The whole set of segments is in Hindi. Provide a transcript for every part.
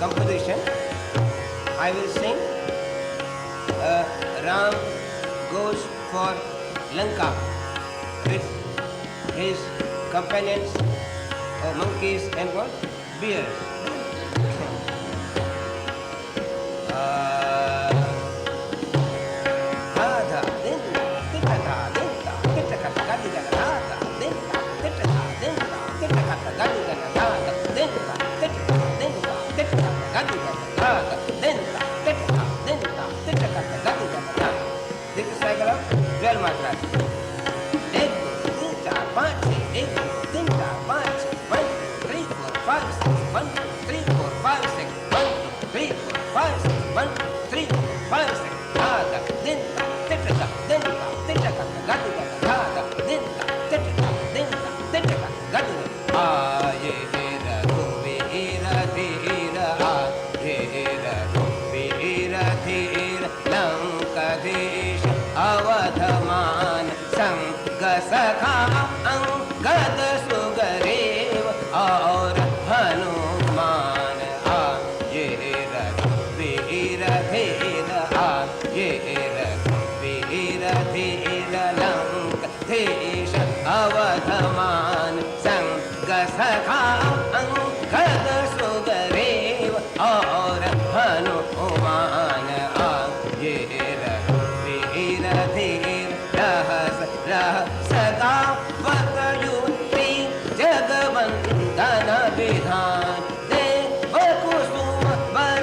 Composition, I will sing Ram goes for Lanka with his companions, monkeys and what? Bears. This is cycle of 12 matras. 1, 2, 3, 4, 5, 6, 1, 2, 3, 4, 5, 6, 1, 2, 3, 4, 5, 6, 1, 2, 3, 4, 5, 6, 1, 2, 3, 4, 5, 6. Dada, dinta, titaka, dinta, titaka, gadiga, dada, dinta, titaka, dinta, titaka, gadiga. Ye era, gobe era, de era, ye era, gobe era, de era, Lanka desh avadhaman संग सखा अंगद सुग्रीव और हनुमान ये रघुवीर धीर ये रघुवीर धीर लंकेश अवधमान संग सखा अंगद सुग्रीव और हनुमान ये रघुवीर धीर सदा वत युक्ति जगवंदन विधान देव कुसुम वर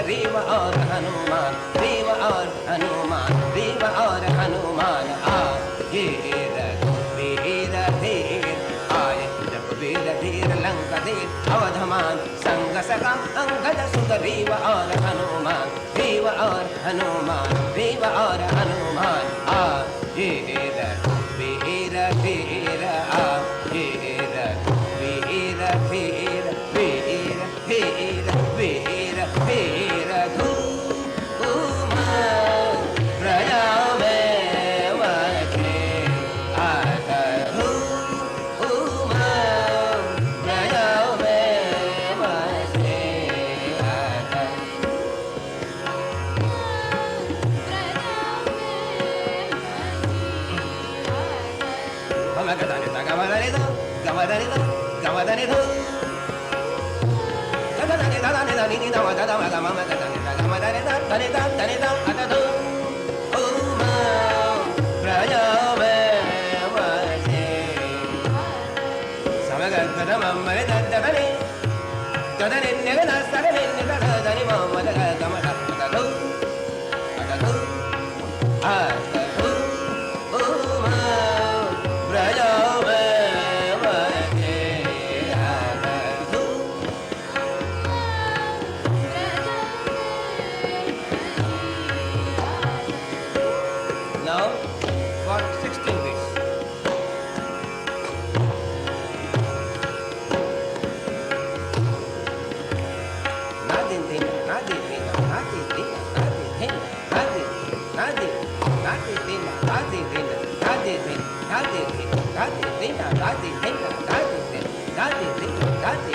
सुग्रीव और हनुमान, ग्रीव और हनुमान, ग्रीव और हनुमान आए रघुवीर धीर, आए रघुवीर धीर लंका धीर अवधमान, संग सका अंगद सुग्रीव और हनुमान, ग्रीव और हनुमान, ग्रीव और हनुमान आए रघुवीर धीर, आए रघुवीर धीर, वीर वीर वीर वीर धूमान प्रयाम वचे आता धूमान प्रयाम वचे आता हम गदाने ता गवादाने दो गवादाने दो गवादाने दो गदाने दादाने दानी नी दावा दादा मागा मामा गदाने ता गवादाने ता तने ता आता दो ओमा प्रयाम वचे समगा गदम मरे ददने तदने नेगना सगने नेगना दनि मामा दगा गमदा आता दो आता दो आता दो ओमा प्रयाम वचे आता दो. Now for 16 beats. Nadin dina, nadin dina, nadin dina, nadin dina, nadin nadin nadin dina, nadin dina, nadin dina, nadin dina, nadin dina, nadin dina, nadin dina, nadin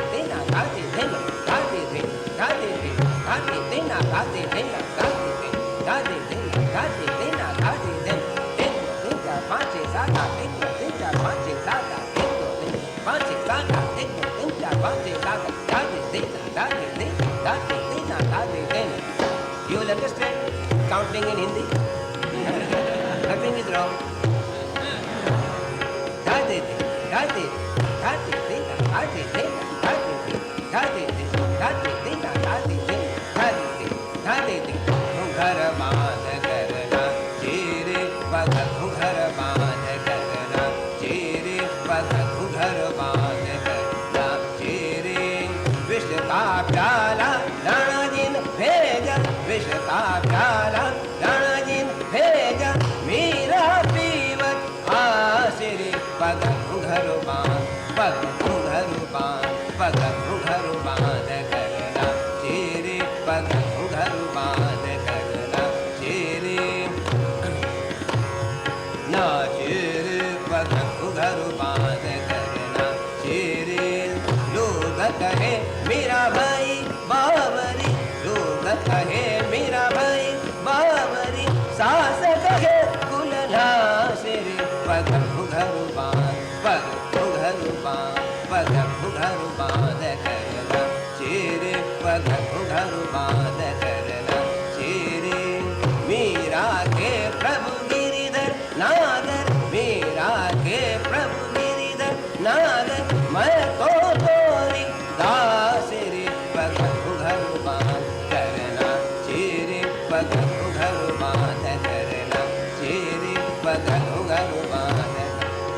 dina, nadin dina, nadin dina, nadin dina, nadin dina, nadin dina, nadin dina, nadin dina, nadin dina, nadin dina, nadin dina. Panche sata, tinga, tinga, panche sata, tinga, tinga, panche sata, tinga, tinga, panche sata, dadin dina, dadin dina, dadin dina, dadin dina. You will understand counting in Hindi? Nothing is wrong. Dadin dina, dadin, dadin dina, dadin dina, dadin dina, dadin dina, dadin dina, dadin dina, dadin dina, dadin dina. Ghar baand karna, chire pag ghar baand karna, chire pag ghar baand karna, chire विष का प्याला राणा जी ने भेजा, विष का प्याला राणा जी ने भेजा, मेरा पीवत आसिरे पग घर बांध, पग घर बांध, पग घर बांध करना, चेरे पग घर बांध करना, चेरे ना चेरे पग घर बांध करना, चेरे लोग कहे मेरा भाई बावरी, लोग कहे मेरा भाई बावरी, सास कहे कुलना सिरे पग घर बांध, पग घर बांध, पग घर बांध करना, चेरे पग घर बांध करना, चेरे मीरा के प्रभु गिरिधर नागर, मीरा के प्रभु गिरिधर नागर, मैं तो तोरी दास रे पग घर बांध करना, चेरे पग घर बांध करना, चेरे पग घर बांध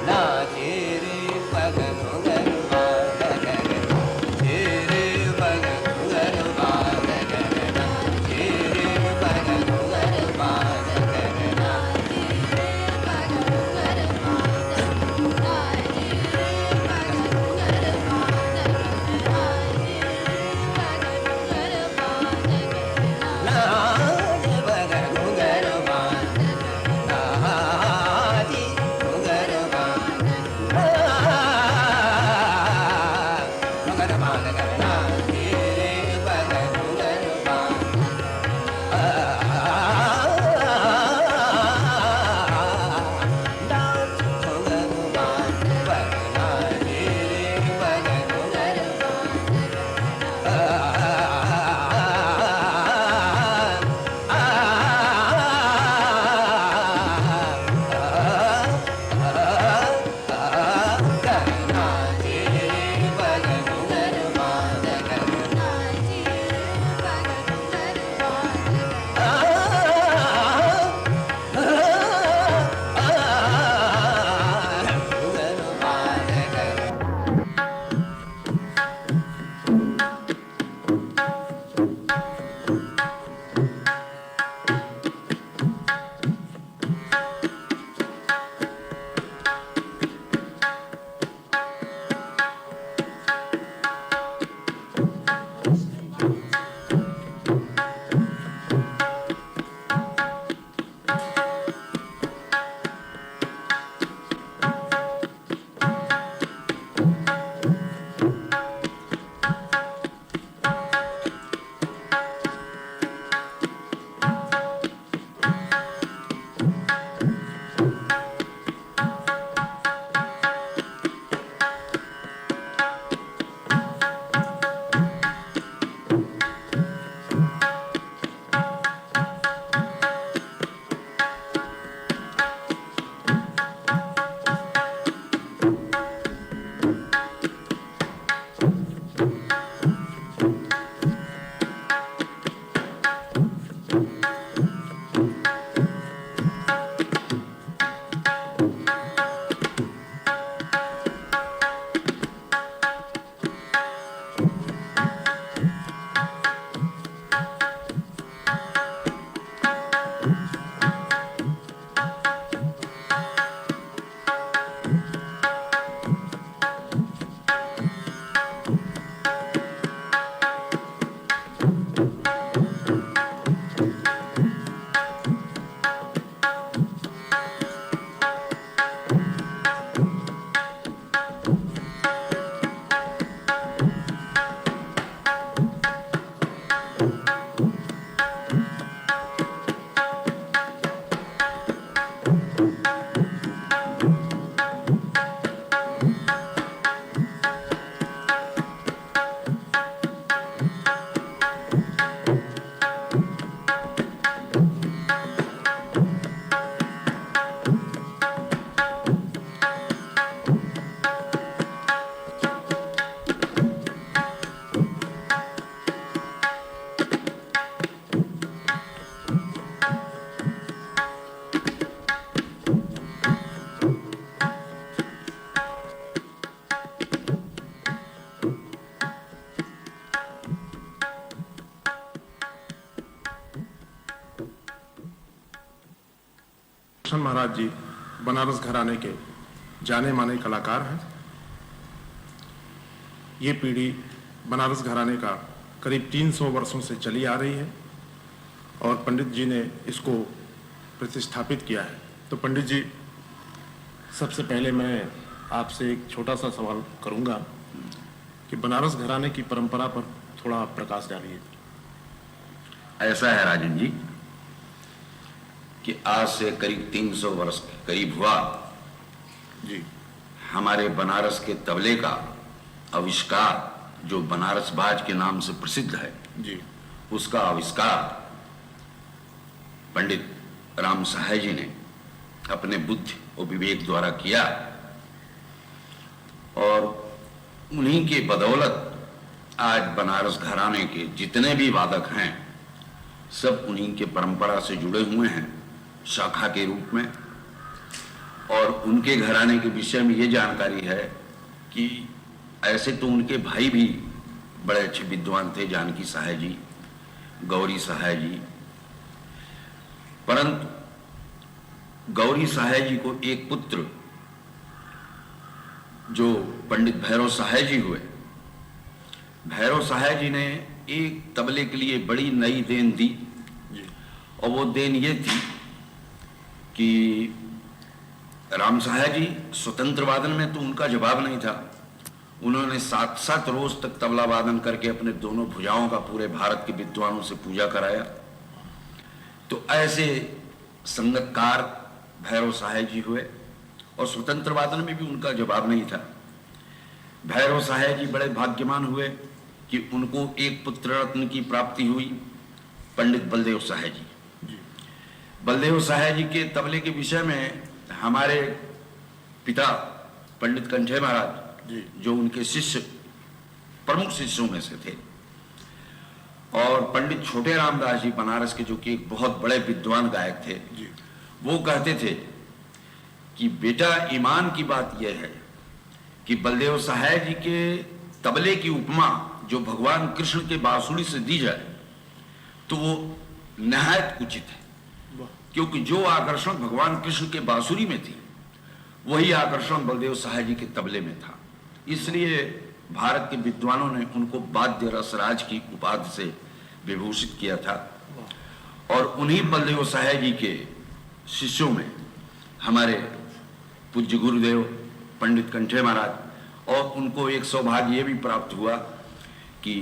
ना, चेरे पग घर बांध करना, चेरे पग घर बांध करना, चेरे पग घर बांध करना, लाज पग घर बांध सुदर्शन महाराज जी बनारस घराने के जाने माने कलाकार हैं। ये पीढ़ी बनारस घराने का करीब 300 वर्षों से चली आ रही है और पंडित जी ने इसको प्रतिष्ठापित किया है। तो पंडित जी, सबसे पहले मैं आपसे एक छोटा सा सवाल करूंगा कि बनारस घराने की परंपरा पर थोड़ा प्रकाश डालिए। ऐसा है राजन जी कि आज से करीब 300 वर्ष करीब हुआ जी, हमारे बनारस के तबले का आविष्कार, जो बनारस बाज के नाम से प्रसिद्ध है जी, उसका आविष्कार पंडित राम सहाय जी ने अपने बुद्धि और विवेक द्वारा किया और उन्हीं के बदौलत आज बनारस घराने के जितने भी वादक हैं सब उन्हीं के परंपरा से जुड़े हुए हैं शाखा के रूप में। और उनके घराने के विषय में ये जानकारी है कि ऐसे तो उनके भाई भी बड़े अच्छे विद्वान थे, जानकी सहाय जी, गौरी सहाय जी, परंतु गौरी सहाय जी को एक पुत्र जो पंडित भैरव सहाय जी हुए, भैरव सहाय जी ने एक तबले के लिए बड़ी नई देन दी और वो देन ये थी कि राम सहाय जी स्वतंत्र वादन में तो उनका जवाब नहीं था, उन्होंने 7-7 रोज तक तबला वादन करके अपने दोनों भुजाओं का पूरे भारत के विद्वानों से पूजा कराया। तो ऐसे संगतकार भैरव सहाय जी हुए और स्वतंत्र वादन में भी उनका जवाब नहीं था। भैरव सहाय जी बड़े भाग्यवान हुए कि उनको एक पुत्र रत्न की प्राप्ति हुई, पंडित बलदेव सहाय जी। बलदेव सहाय जी के तबले के विषय में हमारे पिता पंडित कंठे महाराज जी, जो उनके शिष्य प्रमुख शिष्यों में से थे, और पंडित छोटे रामदास जी बनारस के जो कि एक बहुत बड़े विद्वान गायक थे जी, वो कहते थे कि बेटा ईमान की बात यह है कि बलदेव सहाय जी के तबले की उपमा जो भगवान कृष्ण के बांसुरी से दी जाए तो वो निहायत उचित है, क्योंकि जो आकर्षण भगवान कृष्ण के बांसुरी में थी वही आकर्षण बलदेव सहाय जी के तबले में था। इसलिए भारत के विद्वानों ने उनको वाद्य रसराज की उपाधि से विभूषित किया था। और उन्हीं बलदेव सहाय जी के शिष्यों में हमारे पूज्य गुरुदेव पंडित कंठे महाराज, और उनको एक सौभाग्य भी प्राप्त हुआ कि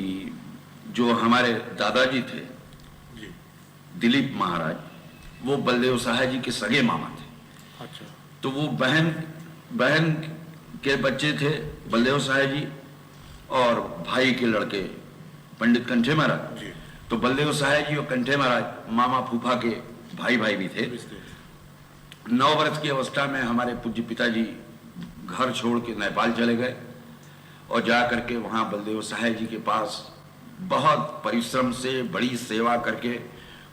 जो हमारे दादाजी थे दिलीप महाराज, वो बलदेव सहाय जी के सगे मामा थे। अच्छा, तो वो बहन के बच्चे थे बलदेव सहाय जी और भाई के लड़के पंडित कंठे महाराज। तो बलदेव सहाय जी और कंठे महाराज मामा फूफा के भाई भी थे। 9 वर्ष की अवस्था में हमारे पूज्य पिताजी घर छोड़ के नेपाल चले गए और जा करके वहाँ बलदेव सहाय जी के पास बहुत परिश्रम से बड़ी सेवा करके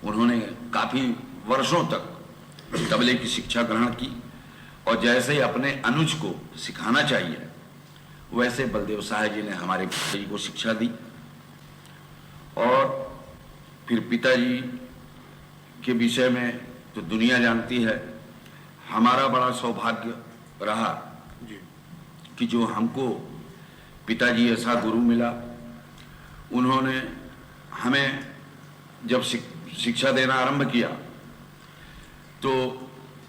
उन्होंने काफी वर्षों तक तबले की शिक्षा ग्रहण की। और जैसे ही अपने अनुज को सिखाना चाहिए वैसे बलदेव सहाय जी ने हमारे पिताजी को शिक्षा दी। और फिर पिताजी के विषय में तो दुनिया जानती है, हमारा बड़ा सौभाग्य रहा कि जो हमको पिताजी ऐसा गुरु मिला, उन्होंने हमें जब शिक्षा देना आरंभ किया तो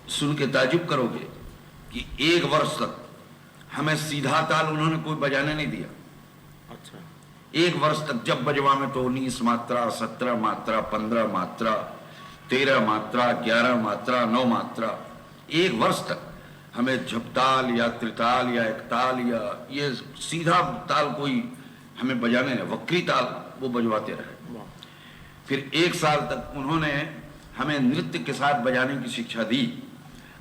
सुन के ताजुब करोगे कि 1 वर्ष तक हमें सीधा ताल उन्होंने कोई बजाने नहीं दिया। अच्छा, 1 वर्ष तक जब बजवा में तो 19 मात्रा, 17 मात्रा, 15 मात्रा, 13 मात्रा, 11 मात्रा, 9 मात्रा, 1 वर्ष तक हमें झपताल या त्रिताल या एकताल या ये सीधा ताल कोई हमें बजाने नहीं, वक्री ताल वो बजवाते रहे। फिर 1 साल तक उन्होंने हमें नृत्य के साथ बजाने की शिक्षा दी,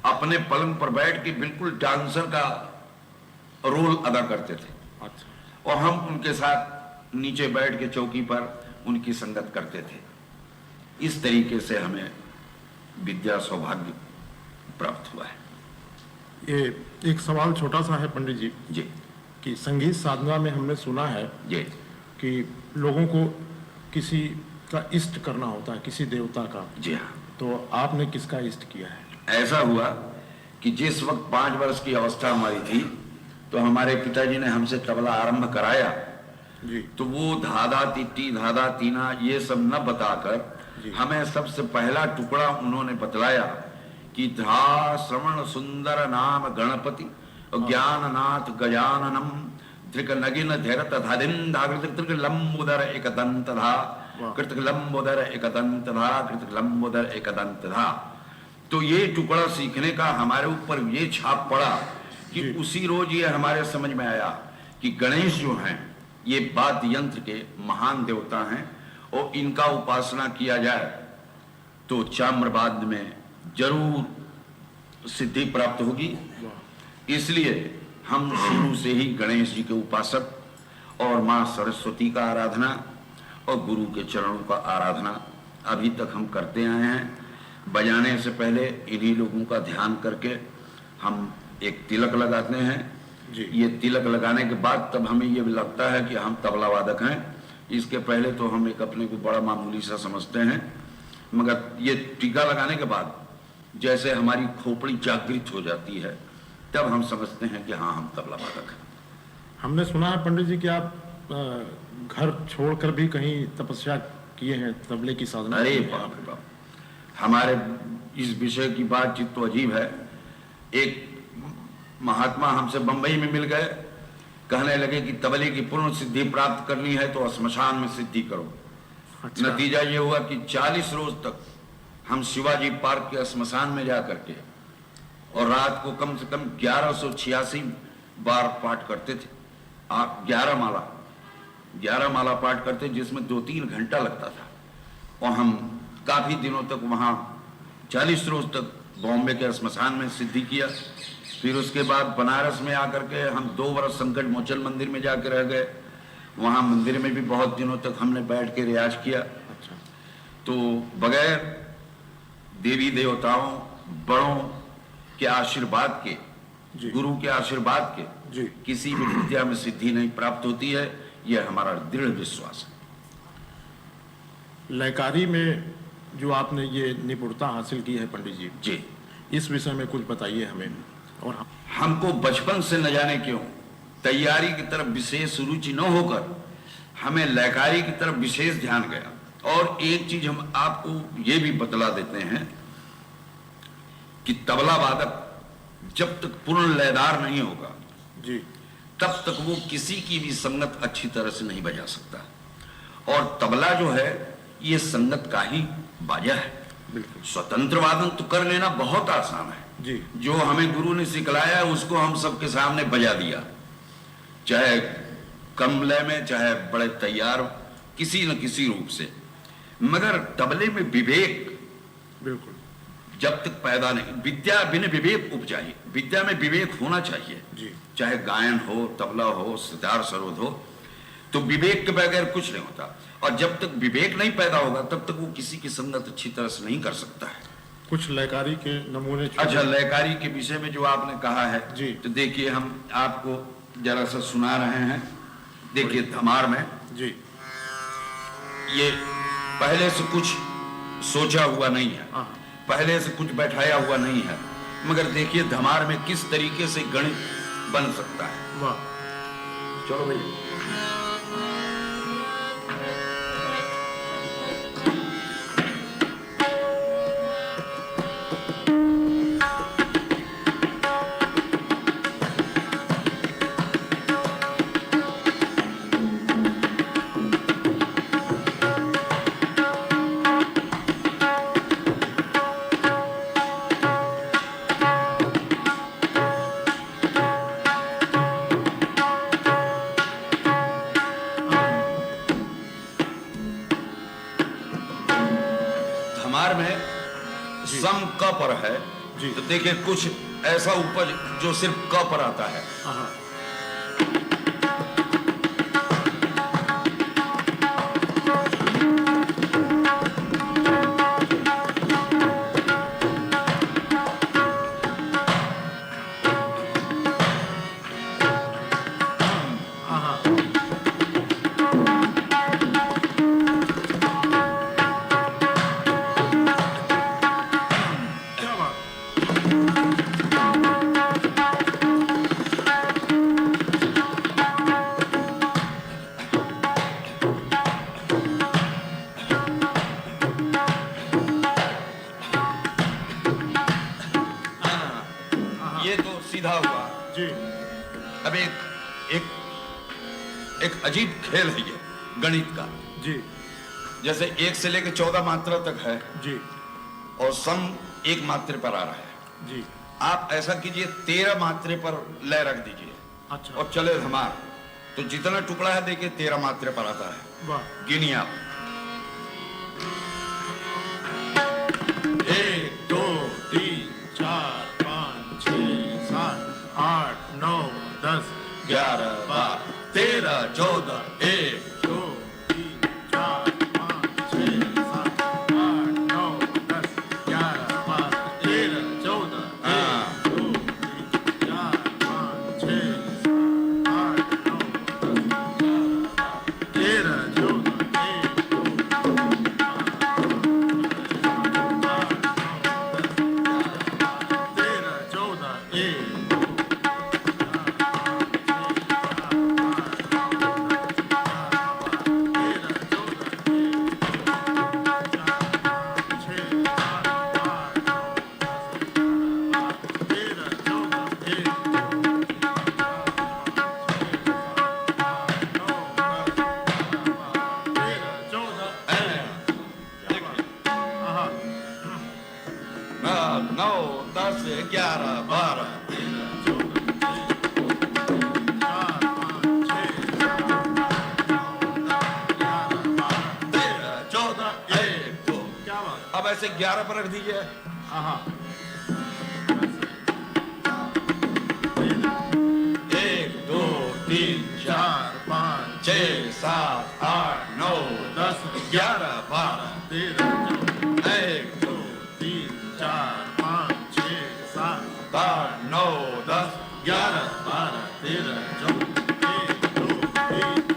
अपने पलंग पर बैठ के बिल्कुल डांसर का रोल अदा करते थे। अच्छा, और हम उनके साथ नीचे बैठ के चौकी पर उनकी संगत करते थे। इस तरीके से हमें विद्या सौभाग्य प्राप्त हुआ है। ये एक सवाल छोटा सा है पंडित जी जी कि संगीत साधना में हमने सुना है जी कि लोगों को किसी का इष्ट करना होता है, किसी देवता का। जी हाँ, तो आपने किसका इष्ट किया है? ऐसा हुआ कि जिस वक्त 5 वर्ष की अवस्था हमारी थी तो हमारे पिताजी ने हमसे तबला आरंभ कराया। जी तो वो धाधा तिट्टी धाधा तीना ये सब न बताकर हमें सबसे पहला टुकड़ा उन्होंने बतलाया कि धा श्रवण सुंदर नाम गणपति ज्ञाननाथ गजाननम त्रिक नगिन धैरत धादिन धाकृत लंबोदर एकदंत धा कृतक लंबोदर एकदंत धा कृतक लंबोदर एकदंत धा। तो ये टुकड़ा सीखने का हमारे ऊपर ये छाप पड़ा कि उसी रोज ये हमारे समझ में आया कि गणेश जो हैं ये वाद्य यंत्र के महान देवता हैं और इनका उपासना किया जाए तो चाम्रवाद में जरूर सिद्धि प्राप्त होगी। इसलिए हम शुरू से ही गणेश जी के उपासक और माँ सरस्वती का आराधना और गुरु के चरणों का आराधना अभी तक हम करते आए हैं। बजाने से पहले इन्हीं लोगों का ध्यान करके हम एक तिलक लगाते हैं। ये तिलक लगाने के बाद तब हमें ये लगता है कि हम तबला वादक हैं। इसके पहले तो हम एक अपने को बड़ा मामूली सा समझते हैं, मगर ये टीका लगाने के बाद जैसे हमारी खोपड़ी जागृत हो जाती है तब हम समझते हैं कि हाँ हम तबला वादक हैं। हमने सुना है पंडित जी कि आप घर छोड़कर भी कहीं तपस्या किए हैं, तबले की साधना। अरे बाप रे बाप, हमारे इस विषय की बातचीत तो अजीब है। एक महात्मा हमसे बंबई में मिल गए, कहने लगे कि तबले की पूर्ण सिद्धि प्राप्त करनी है तो श्मशान में सिद्धि करो। अच्छा। नतीजा ये हुआ कि 40 रोज तक हम शिवाजी पार्क के श्मशान में जा करके और रात को कम से कम 1186 बार पाठ करते थे। 11 माला पाठ करते, जिसमें 2-3 घंटा लगता था। और हम काफी दिनों तक वहां 40 रोज तक बॉम्बे के श्मशान में सिद्धि किया। फिर उसके बाद बनारस में आकर के हम 2 वर्ष संकट मोचन मंदिर में जाकर रह गए। वहां मंदिर में भी बहुत दिनों तक हमने बैठ के रियाज किया। अच्छा। तो बगैर देवी देवताओं बड़ों के आशीर्वाद के, गुरु के आशीर्वाद के किसी भी विद्या में सिद्धि नहीं प्राप्त होती है। यह हमारा दृढ़ विश्वास है। लयकारी में जो आपने ये निपुणता हासिल की है पंडित जी, इस विषय में कुछ बताइए हमें। और हमको बचपन से न जाने क्यों तैयारी की तरफ विशेष रुचि न होकर हमें लयकारी की तरफ विशेष ध्यान गया। और एक चीज हम आपको ये भी बतला देते हैं कि तबला वादक जब तक पूर्ण लयदार नहीं होगा जी, तब तक वो किसी की भी संगत अच्छी तरह से नहीं बजा सकता। और तबला जो है ये संगत का ही बाजा है। बिल्कुल। स्वतंत्र वादन तो कर लेना बहुत आसान है जी। जो हमें गुरु ने सिखलाया उसको हम सबके सामने बजा दिया, चाहे कम लय में चाहे बड़े तैयार किसी न किसी रूप से। मगर तबले में विवेक बिल्कुल जब तक पैदा नहीं, विद्या बिना विवेक उपजाई, विद्या में विवेक होना चाहिए जी। चाहे गायन हो, तबला हो, सितार सरोद हो, तो विवेक के बगैर कुछ नहीं होता। और जब तक विवेक नहीं पैदा होगा तब तक वो किसी की संगत अच्छी तरह से नहीं कर सकता है। कुछ लयकारी के नमूने। अच्छा, लयकारी के विषय में जो आपने कहा है जी। तो देखिए हम आपको जरा सा सुना रहे हैं। देखिए धमार में जी, ये पहले से कुछ सोचा हुआ नहीं है, हाँ। पहले से कुछ बैठाया हुआ नहीं है, मगर देखिए धमार में किस तरीके से गणित बन सकता है। वाह। चलो भैया। धमार में सम क पर है जी। तो देखिए कुछ ऐसा उपज जो सिर्फ क पर आता है। हाँ। सीधा हुआ। जी अब एक अजीब खेल है ये गणित का। जी जैसे 1 से लेकर 14 मात्रा तक है जी और सम 1 मात्रे पर आ रहा है। जी आप ऐसा कीजिए 13 मात्रे पर लय रख दीजिए अच्छा और चले धमार, तो जितना टुकड़ा है देखिए 13 मात्रे पर आता है। वाह गिनिए आप। 1 2 3 4 5 6 7 8 9 10 11 12 13 14 1 2 3 4 5 6 7 8 9 10 11 12 13 14 हाँ 2 3 4 5 6 7 8 9 13 14 9 10 11 12 अब ऐसे 11 पर रख दीजिए। 1 2 3 4 5 6 7 8 9 10 11 12 1 2 3 4 5 6 7 8 9 10 11 12 13 14 1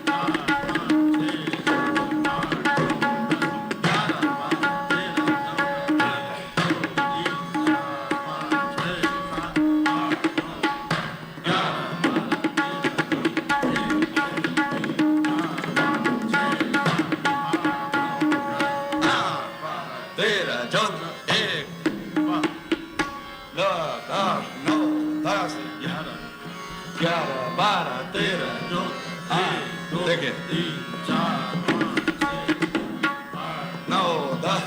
10 9 10 11 12 13 देखिए 9 10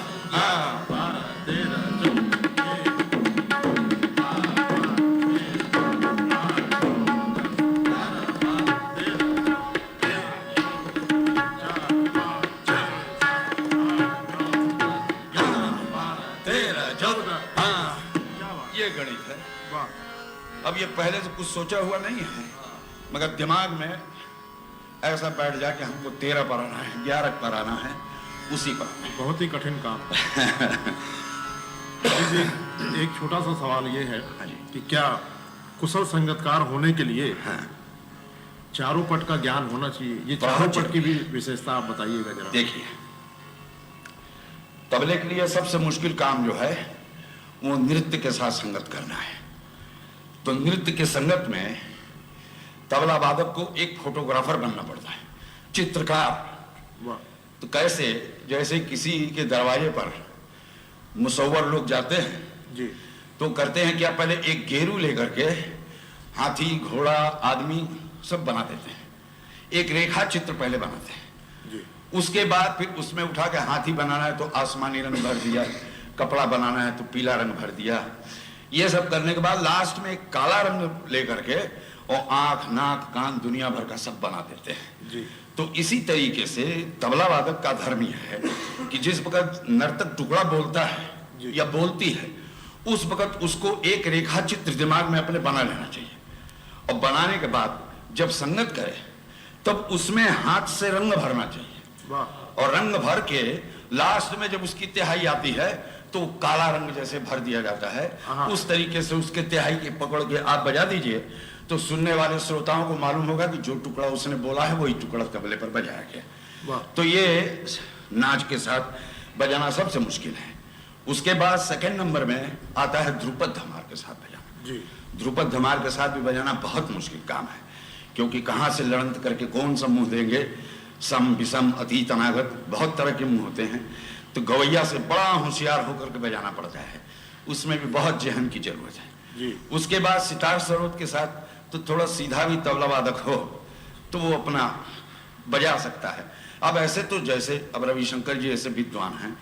13 14 ये गणित है। अब ये पहले से कुछ सोचा हुआ नहीं है, मगर दिमाग में ऐसा बैठ जा कि हमको 13 पर आना है, 11 पर आना है, उसी पर आना है। बहुत ही कठिन काम। जी, एक छोटा सा सवाल ये है कि क्या कुशल संगीतकार होने के लिए चारों पट का ज्ञान होना चाहिए? ये चारों पट की भी विशेषता आप बताइएगा जरा। देखिए, तबले के लिए सबसे मुश्किल काम जो है वो नृत्य के साथ संगत करना है। तो नृत्य के संगत में तबला वादक को एक फोटोग्राफर बनना पड़ता है, चित्रकार। वाह। तो कैसे, जैसे किसी के दरवाजे पर मुसव्वर लोग जाते हैं जी तो करते हैं क्या, पहले एक गेरू लेकर के हाथी घोड़ा आदमी सब बना देते हैं, एक रेखा चित्र पहले बनाते हैं जी उसके बाद फिर उसमें उठा के हाथी बनाना है तो आसमानी रंग भर दिया, कपड़ा बनाना है तो पीला रंग भर दिया। ये सब करने के बाद लास्ट में एक काला रंग लेकर के और आंख नाक कान दुनिया भर का सब बना देते हैं जी। तो इसी तरीके से तबला वादक का धर्म यह है कि जिस वक्त नर्तक टुकड़ा बोलता है या बोलती है, उस वक्त उसको एक रेखा चित्र दिमाग में अपने बना लेना चाहिए, और बनाने के बाद जब संगत करे तब उसमें हाथ से रंग भरना चाहिए। वाह। और रंग भर के लास्ट में जब उसकी तिहाई आती है तो काला रंग जैसे भर दिया जाता है, उस तरीके से उसके तिहाई के पकड़ के आप बजा दीजिए तो सुनने वाले श्रोताओं को मालूम होगा कि जो टुकड़ा उसने बोला है वही टुकड़ा तबले पर बजाया गया। तो ये नाच के साथ बजाना सबसे मुश्किल है। उसके बाद सेकंड नंबर में आता है ध्रुपद धमार के साथ बजाना जी। ध्रुपद धमार के साथ भी बजाना बहुत मुश्किल काम है, क्योंकि कहाँ से लड़ंत करके कौन सा मुंह देंगे, सम विषम अतीत अनागत बहुत तरह के मुंह होते हैं, तो गवैया से बड़ा होशियार होकर के बजाना पड़ता है, उसमें भी बहुत जहन की जरूरत है। जी। उसके बाद सितार सरोद के साथ तो थोड़ा सीधा भी तबला वादक हो तो वो अपना बजा सकता है। अब ऐसे तो जैसे अब रविशंकर जी ऐसे विद्वान हैं,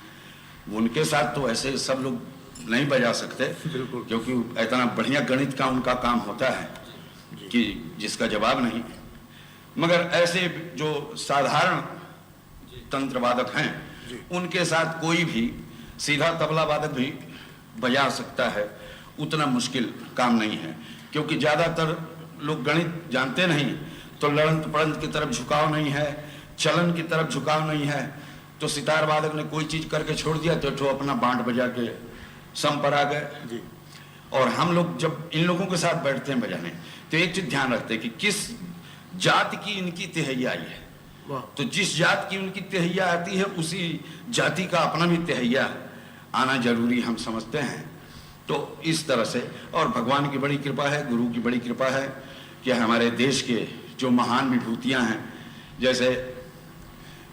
उनके साथ तो ऐसे सब लोग नहीं बजा सकते, बिल्कुल। क्योंकि इतना बढ़िया गणित का उनका काम होता है कि जिसका जवाब नहीं। मगर ऐसे जो साधारण तंत्र वादक हैं, उनके साथ कोई भी सीधा तबला वादक भी बजा सकता है, उतना मुश्किल काम नहीं है। क्योंकि ज़्यादातर लोग गणित जानते नहीं, तो लड़ंत पड़ंत की तरफ झुकाव नहीं है, चलन की तरफ झुकाव नहीं है, तो सितार वादक ने कोई चीज़ करके छोड़ दिया तो ठो अपना बांट बजा के सम पर आ गए। और हम लोग जब इन लोगों के साथ बैठते हैं बजाने, तो एक चीज़ ध्यान रखते हैं कि किस जाति की इनकी तिहैया आई है। तो जिस जात की उनकी तिहैया आती है, उसी जाति का अपना भी तिहैया आना जरूरी हम समझते हैं। तो इस तरह से, और भगवान की बड़ी कृपा है, गुरु की बड़ी कृपा है कि हमारे देश के जो महान विभूतियां हैं, जैसे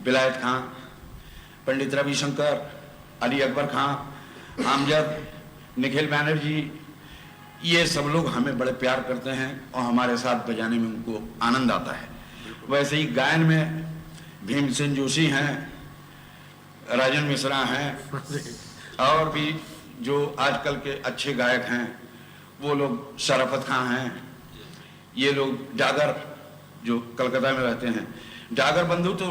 विलायत खां, पंडित रविशंकर, अली अकबर खां, आमजद, निखिल बैनर्जी, ये सब लोग हमें बड़े प्यार करते हैं और हमारे साथ बजाने में उनको आनंद आता है। वैसे ही गायन में भीमसेन जोशी हैं, राजन मिश्रा हैं, और भी जो आजकल के अच्छे गायक हैं वो लोग, शराफत खां हैं, ये लोग, डागर जो कलकत्ता में रहते हैं, डागर बंधु तो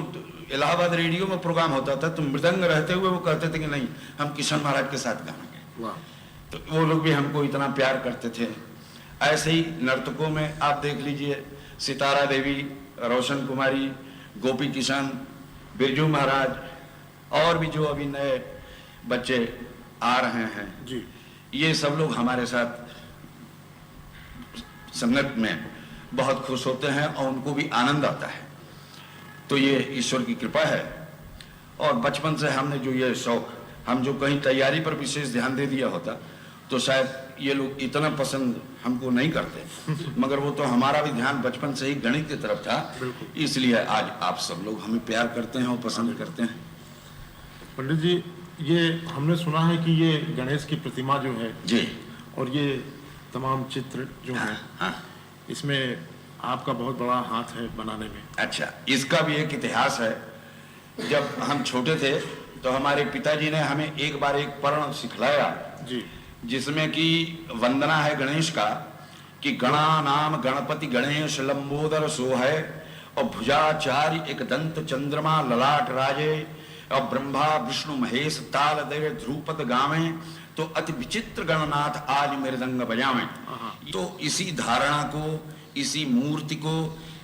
इलाहाबाद रेडियो में प्रोग्राम होता था, तो मृदंग रहते हुए वो कहते थे कि नहीं, हम किशन महाराज के साथ गाएंगे। तो वो लोग भी हमको इतना प्यार करते थे। ऐसे ही नर्तकों में आप देख लीजिए, सितारा देवी, रोशन कुमारी, गोपी किशन, बिरजू महाराज, और भी जो अभी नए बच्चे आ रहे हैं जी, ये सब लोग हमारे साथ संगत में बहुत खुश होते हैं और उनको भी आनंद आता है। तो ये ईश्वर की कृपा है। और बचपन से हमने जो ये शौक, हम जो कहीं तैयारी पर विशेष ध्यान दे दिया होता तो शायद ये लोग इतना पसंद हमको नहीं करते, मगर वो तो हमारा भी ध्यान बचपन से ही गणित की तरफ था, इसलिए आज आप सब लोग हमें प्यार करते हैं और पसंद करते हैं। पंडित जी, ये हमने सुना है कि ये गणेश की प्रतिमा जो है जी, और ये तमाम चित्र जो हैं, हाँ, इसमें आपका बहुत बड़ा हाथ है बनाने में। अच्छा, इसका भी एक इतिहास है। जब हम छोटे थे तो हमारे पिताजी ने हमें एक बार एक पर्ण सिखलाया जी, जिसमें कि वंदना है गणेश का कि गणा नाम गणपति गणेश लंबोदर सोहै, और भुजाचार्य एक दंत चंद्रमा ललाट राजे, और ब्रह्मा विष्णु महेश ताल दे ध्रुपद गावे, तो अति विचित्र गणनाथ आज मृदंग बजावे। तो इसी धारणा को, इसी मूर्ति को,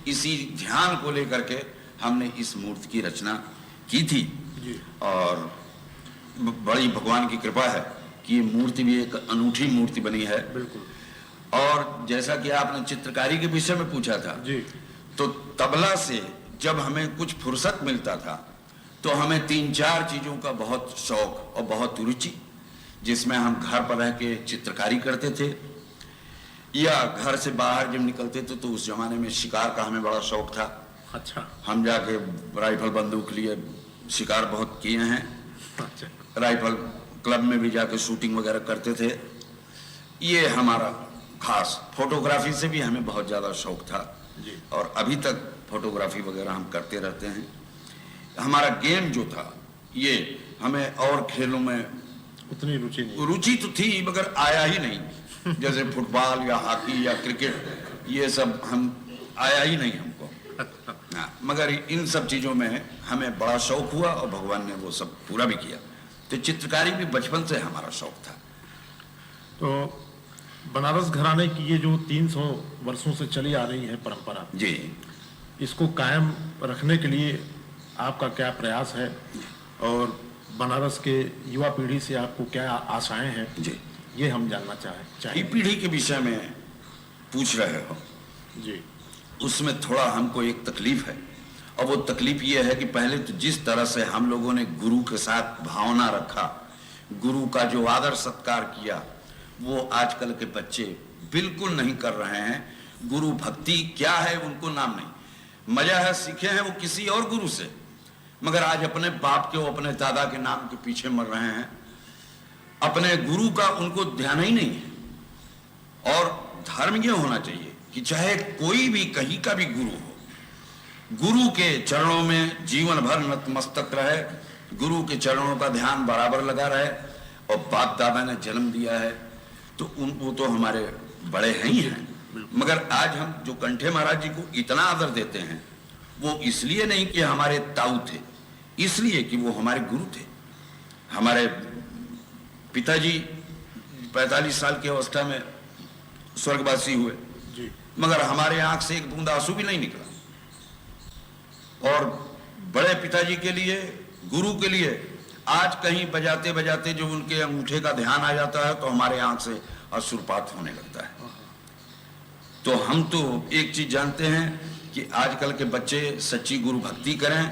इसी ध्यान को लेकर के हमने इस मूर्ति की रचना की थी। और बड़ी भगवान की कृपा है कि ये मूर्ति भी एक अनूठी मूर्ति बनी है। बिल्कुल। और जैसा कि आपने चित्रकारी के विषय में पूछा था जी, तो तबला से जब हमें कुछ फुर्सत मिलता था तो हमें 3-4 चीजों का बहुत शौक और बहुत रुचि, जिसमें हम घर पर रह के चित्रकारी करते थे या घर से बाहर जब निकलते थे तो उस जमाने में शिकार का हमें बड़ा शौक था। अच्छा, हम जाके राइफल बंदूक लिए शिकार बहुत किए हैं। अच्छा, राइफल क्लब में भी जाके शूटिंग वगैरह करते थे। ये हमारा खास, फोटोग्राफी से भी हमें बहुत ज़्यादा शौक था जी, और अभी तक फोटोग्राफी वगैरह हम करते रहते हैं। हमारा गेम जो था, ये हमें और खेलों में उतनी रुचि नहीं। रुचि तो थी मगर आया ही नहीं, जैसे फुटबॉल या हॉकी या क्रिकेट, ये सब हम आया ही नहीं हमको। हाँ, मगर इन सब चीज़ों में हमें बड़ा शौक हुआ और भगवान ने वो सब पूरा भी किया। तो चित्रकारी भी बचपन से हमारा शौक था। तो बनारस घराने की ये जो 300 वर्षों से चली आ रही है परंपरा जी, इसको कायम रखने के लिए आपका क्या प्रयास है, और बनारस के युवा पीढ़ी से आपको क्या आशाएं हैं जी, ये हम जानना ये चाहिए। पीढ़ी के विषय में पूछ रहे हो, जी, उसमें थोड़ा हमको एक तकलीफ है। और वो तकलीफ ये है कि पहले तो जिस तरह से हम लोगों ने गुरु के साथ भावना रखा, गुरु का जो आदर सत्कार किया, वो आजकल के बच्चे बिल्कुल नहीं कर रहे हैं। गुरु भक्ति क्या है उनको नाम नहीं। मजा है सीखे हैं वो किसी और गुरु से, मगर आज अपने बाप के, अपने दादा के नाम के पीछे मर रहे हैं। अपने गुरु का उनको ध्यान ही नहीं है। और धर्म ये होना चाहिए कि चाहे कोई भी कहीं का भी गुरु हो, गुरु के चरणों में जीवन भर नतमस्तक रहे, गुरु के चरणों का ध्यान बराबर लगा रहे। और बाप दादा ने जन्म दिया है तो वो तो हमारे बड़े हैं ही हैं, मगर आज हम जो कंठे महाराज जी को इतना आदर देते हैं वो इसलिए नहीं कि हमारे ताऊ थे, इसलिए कि वो हमारे गुरु थे। हमारे पिताजी 45 साल की अवस्था में स्वर्गवासी हुए, मगर हमारे आंख से एक बूंद आंसू भी नहीं निकला। और बड़े पिताजी के लिए, गुरु के लिए आज कहीं बजाते बजाते जो उनके अंगूठे का ध्यान आ जाता है तो हमारे आंख से अश्रुपात होने लगता है। तो हम तो एक चीज जानते हैं कि आजकल के बच्चे सच्ची गुरु भक्ति करें,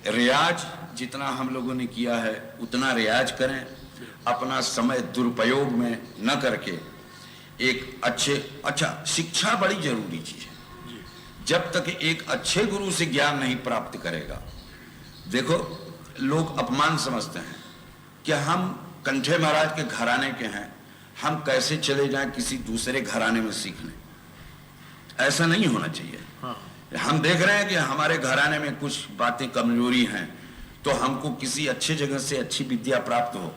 रियाज जितना हम लोगों ने किया है उतना रियाज करें, अपना समय दुरुपयोग में न करके एक अच्छा शिक्षा बड़ी जरूरी चीज है। जब तक एक अच्छे गुरु से ज्ञान नहीं प्राप्त करेगा, देखो लोग अपमान समझते हैं कि हम कंठे महाराज के घराने के हैं, हम कैसे चले जाएं किसी दूसरे घराने में सीखने। ऐसा नहीं होना चाहिए। हम देख रहे हैं कि हमारे घराने में कुछ बातें कमजोरी हैं, तो हमको किसी अच्छे जगह से अच्छी विद्या प्राप्त हो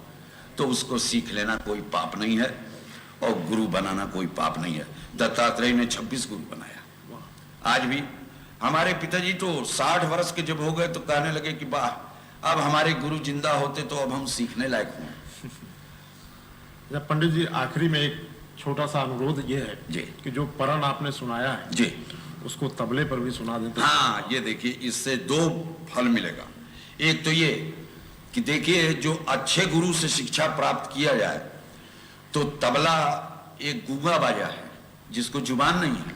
तो उसको सीख लेना कोई पाप नहीं है, और गुरु बनाना कोई पाप नहीं है। दत्तात्रेय ने 26 गुरु बनाया। आज भी हमारे पिताजी तो 60 वर्ष के जब हो गए तो कहने लगे कि वाह, अब हमारे गुरु जिंदा होते तो अब हम सीखने लायक हों। पंडित जी, आखिरी में एक छोटा सा अनुरोध ये है जी कि जो परण आपने सुनाया है जी उसको तबले पर भी सुना देते। हाँ, ये देखिए, इससे 2 फल मिलेगा। एक तो ये कि देखिए, जो अच्छे गुरु से शिक्षा प्राप्त किया जाए तो तबला एक गूंगा बाजा है जिसको जुबान नहीं है,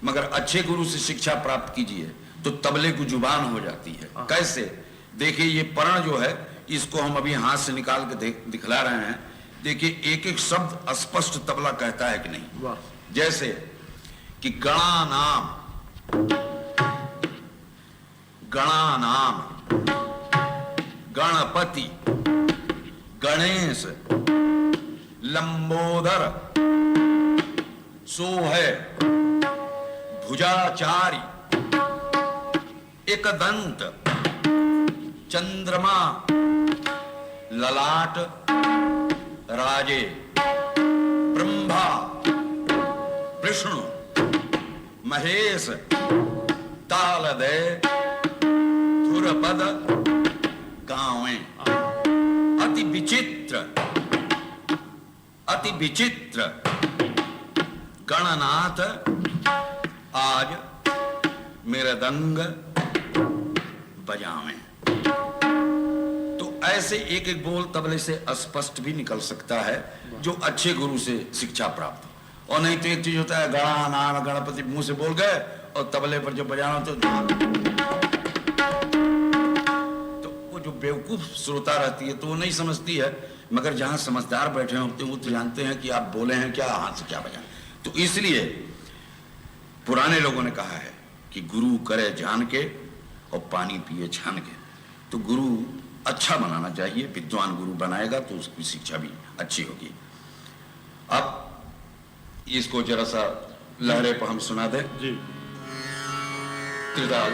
मगर अच्छे गुरु से शिक्षा प्राप्त कीजिए तो तबले को जुबान हो जाती है। कैसे? देखिए, ये परण जो है इसको हम अभी हाथ से निकाल के दिखला रहे हैं। देखिए, एक एक शब्द स्पष्ट तबला कहता है कि नहीं। जैसे कि गणानाम, गणानाम, गणपति, गणेश, लंबोदर, सोहे, भुजाचारी, एकदंत, चंद्रमा, ललाट, राजे, ब्रह्मा, विष्णु, महेश, तालदय, धुरपद, गावें। अति विचित्र, अति विचित्र गणनाथ आज मृदंग बजावें। तो ऐसे एक एक बोल तबले से स्पष्ट भी निकल सकता है जो अच्छे गुरु से शिक्षा प्राप्त हो। और नहीं तो एक चीज होता है, गणा नाम गणपति मुंह से बोल गए और तबले पर जब बजाना तो वो जो बेवकूफ श्रोता रहती है तो वो नहीं समझती है, मगर जहां समझदार बैठे होते हैं वो तो जानते हैं कि आप बोले हैं क्या, हाथ से क्या बजाएं। तो इसलिए पुराने लोगों ने कहा है कि गुरु करे जान के और पानी पिए छान के। तो गुरु अच्छा बनाना चाहिए, विद्वान गुरु बनाएगा तो उसकी शिक्षा भी अच्छी होगी। अब इसको जरा सा लहरे पर हम सुना दें। जी। त्रिताल